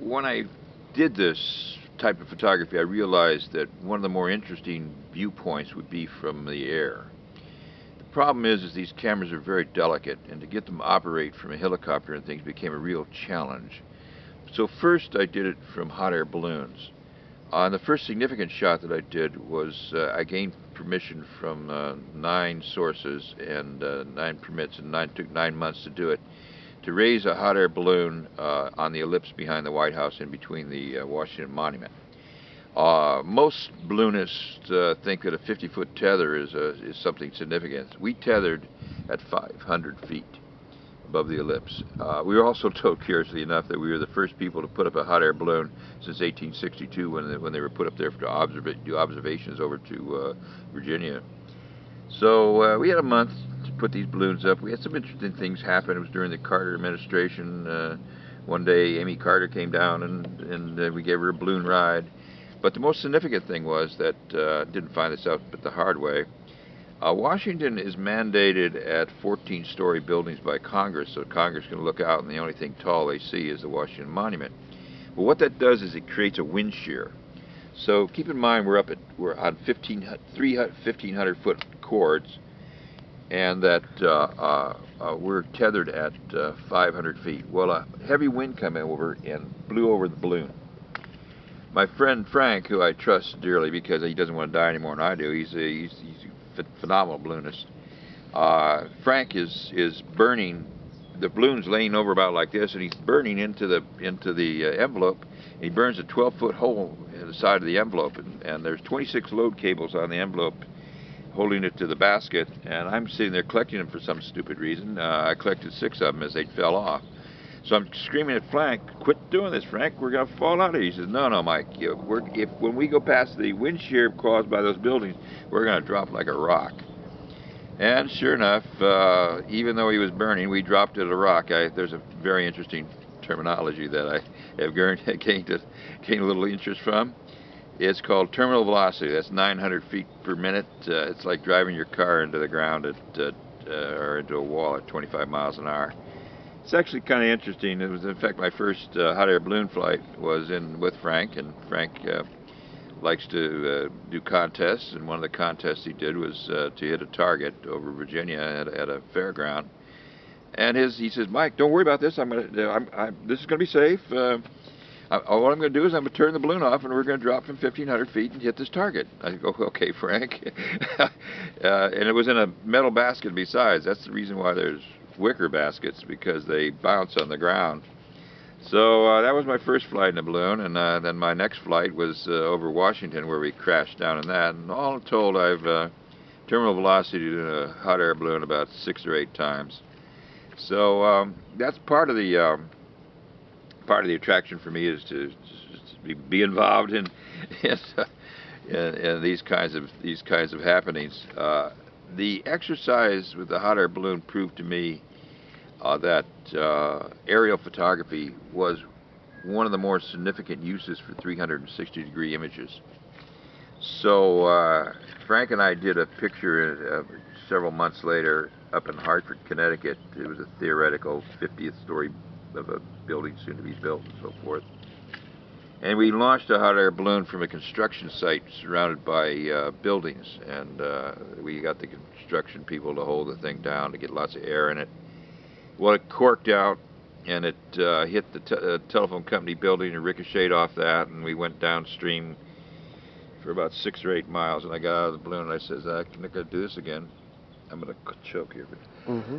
when I did this type of photography, I realized that one of the more interesting viewpoints would be from the air. The problem is these cameras are very delicate, and to get them to operate from a helicopter and things became a real challenge. So first I did it from hot air balloons. The first significant shot that I did was I gained permission from 9 sources and 9 permits, and took 9 months to do it, to raise a hot air balloon on the ellipse behind the White House in between the Washington Monument. Most balloonists think that a 50-foot tether is something significant. We tethered at 500 feet above the ellipse. We were also told, curiously enough, that we were the first people to put up a hot air balloon since 1862, when they were put up there to do observations over to Virginia. So we had a month to put these balloons up. We had some interesting things happen. It was during the Carter administration. One day Amy Carter came down, and we gave her a balloon ride. But the most significant thing was that, didn't find this out but the hard way, Washington is mandated at 14-story buildings by Congress, so Congress can look out and the only thing tall they see is the Washington Monument. But what that does is it creates a wind shear. So keep in mind we're on 1,500 foot cords, and that we're tethered at 500 feet. Well, a heavy wind came over and blew over the balloon. My friend Frank, who I trust dearly because he doesn't want to die any more than I do, he's a phenomenal balloonist. Frank is burning. The balloon's laying over about like this, and he's burning into the envelope. And he burns a 12-foot hole in the side of the envelope, and there's 26 load cables on the envelope holding it to the basket. And I'm sitting there collecting them for some stupid reason. I collected 6 of them as they fell off. So I'm screaming at Frank, "Quit doing this, Frank! We're gonna fall out of here." He says, "No, no, Mike. When we go past the wind shear caused by those buildings, we're gonna drop like a rock." And sure enough, even though he was burning, we dropped at a rock. There's a very interesting terminology that I have gained a little interest from. It's called terminal velocity. That's 900 feet per minute. It's like driving your car into the ground or into a wall at 25 miles an hour. It's actually kind of interesting. It was, in fact, my first hot air balloon flight was with Frank, and Frank likes to do contests, and one of the contests he did was to hit a target over Virginia at a fairground. And he says, "Mike, don't worry about this. This is going to be safe. What I'm going to do is I'm going to turn the balloon off, and we're going to drop from 1,500 feet and hit this target." I go, "Okay, Frank." And it was in a metal basket besides. That's the reason why there's wicker baskets, because they bounce on the ground. So that was my first flight in a balloon, and then my next flight was over Washington, where we crashed down in that. And all told, I've terminal velocity in a hot air balloon about 6 or 8 times. So that's part of the attraction for me, is to be involved in these kinds of happenings. The exercise with the hot air balloon proved to me that aerial photography was one of the more significant uses for 360-degree images. So Frank and I did a picture several months later up in Hartford, Connecticut. It was a theoretical 50th story of a building soon to be built and so forth. And we launched a hot air balloon from a construction site surrounded by buildings, and we got the construction people to hold the thing down to get lots of air in it. Well, it corked out, and it hit the telephone company building and ricocheted off that, and we went downstream for about 6 or 8 miles, and I got out of the balloon, and I says, "I'm not going to do this again. I'm going to choke here." Mm-hmm.